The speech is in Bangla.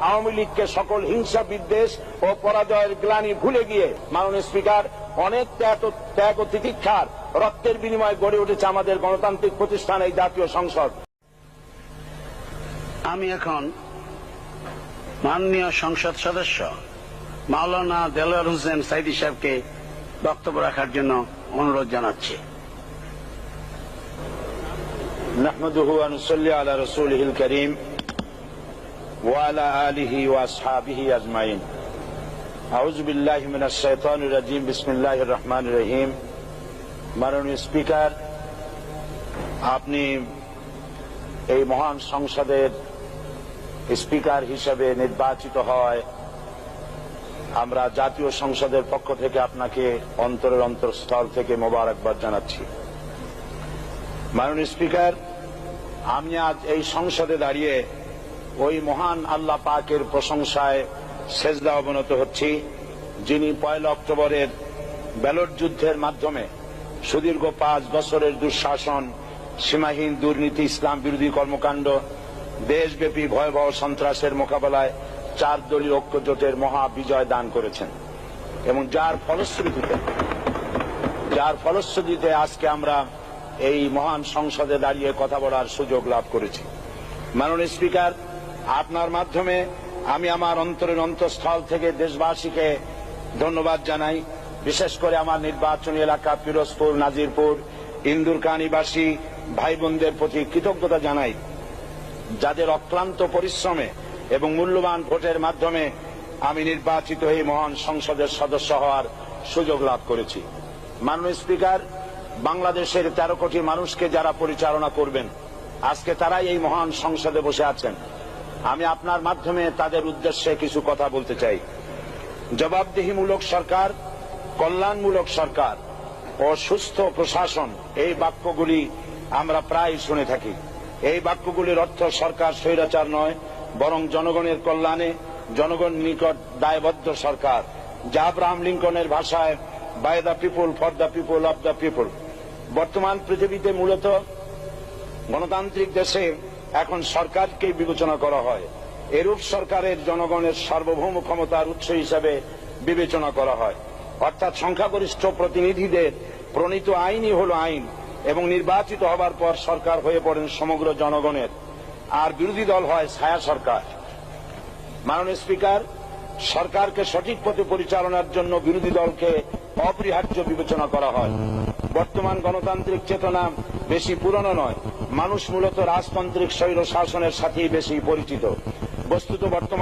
আওয়ামী লীগকে সকল হিংসা বিদ্বেষ ও পরাজয়ের গ্লানি ভুলে গিয়ে মাননীয় স্পিকার অনেক ত্যাগ ও তিতিক্ষার রক্তের বিনিময়ে গড়ে উঠেছে আমাদের গণতান্ত্রিক প্রতিষ্ঠান এই জাতীয় সংসদ। আমি এখন মাননীয় সংসদ সদস্য মাওলানা দেলোয়ার হোসেন সাইদী সাহেবকে বক্তব্য রাখার জন্য অনুরোধ জানাচ্ছি। নাহমাদুহু ওয়া নুসাল্লি আলা রাসূলিহিল কারীম ওয়া আলা আলিহি ওয়া আসহাবিহি আজমাইন। আউযু বিল্লাহি মিনাশ শাইতানির রাজীম। বিসমিল্লাহির রহমানির রহিম। মাননীয় স্পিকার, আপনি এই মহান সংসদের স্পিকার হিসেবে নির্বাচিত হয় আমরা জাতীয় সংসদের পক্ষ থেকে আপনাকে অন্তরের অন্তঃস্থল থেকে মোবারকবাদ জানাচ্ছি। মাননীয় স্পিকার, আমি আজ এই সংসদে দাঁড়িয়ে ওই মহান আল্লাহ পাকের প্রশংসায় সেজদা অবনত হচ্ছি, যিনি 1 অক্টোবরের ব্যালট যুদ্ধের মাধ্যমে সুদীর্ঘ 5 বছরের দুঃশাসন, সীমাহীন দুর্নীতি, ইসলাম বিরোধী কর্মকাণ্ড, দেশব্যাপী ভয়াবহ সন্ত্রাসের মোকাবেলায় 4 দলীয় ঐক্য জোটের মহা বিজয় দান করেছেন এবং যার ফলশ্রুতিতে আজকে আমরা এই মহান সংসদে দাঁড়িয়ে কথা বলার সুযোগ লাভ করেছি। মাননীয় স্পিকার, আপনার মাধ্যমে আমি আমার অন্তরের অন্তঃস্থল থেকে দেশবাসীকে ধন্যবাদ জানাই। বিশেষ করে আমার নির্বাচনী এলাকা পিরোজপুর, নাজিরপুর, ইন্দুরকানীবাসী ভাই বোনদের প্রতি কৃতজ্ঞতা জানাই, যাদের অক্লান্ত পরিশ্রমে এবং মূল্যবান ভোটের মাধ্যমে আমি নির্বাচিত হয়ে মহান সংসদের সদস্য হওয়ার সুযোগ লাভ করেছি। মাননীয় স্পিকার, বাংলাদেশের 13 কোটি মানুষকে যারা পরিচালনা করবেন আজকে তারাই এই মহান সংসদে বসে আছেন। আমি আপনার মাধ্যমে তাদের উদ্দেশ্যে কিছু কথা বলতে চাই। জবাবদিহিমূলক সরকার, কল্যাণমূলক সরকার ও সুস্থ প্রশাসন, এই বাক্যগুলি আমরা প্রায় শুনে থাকি। এই বাক্যগুলির অর্থ সরকার স্বৈরাচার নয়, বরং জনগণের কল্যাণে জনগণ নিকট দায়বদ্ধ সরকার, যা আব্রাহাম লিঙ্কনের ভাষায় by the people, for the people, of the people. বর্তমান পৃথিবীতে মূলত গণতান্ত্রিক দেশে এখন সরকারকে বিবেচনা করা হয়। এরূপ সরকারের জনগণের সার্বভৌম ক্ষমতার উৎস হিসাবে বিবেচনা করা হয়, অর্থাৎ সংখ্যাগরিষ্ঠ প্রতিনিধিদের প্রণীত আইনই হল আইন এবং নির্বাচিত হবার পর সরকার হয়ে পড়েন সমগ্র জনগণের, আর বিরোধী দল হয় ছায়া সরকার। মাননীয় স্পিকার, সরকারকে সঠিক পথে পরিচালনার জন্য বিরোধী দলকে অপরিহার্য বিবেচনা করা হয়। বর্তমান গণতান্ত্রিক চেতনা বেশি পুরনো নয়, মানুষ মূলত রাজতান্ত্রিক স্বৈর শাসনের সাথেই বেশি পরিচিত। বস্তুত বর্তমান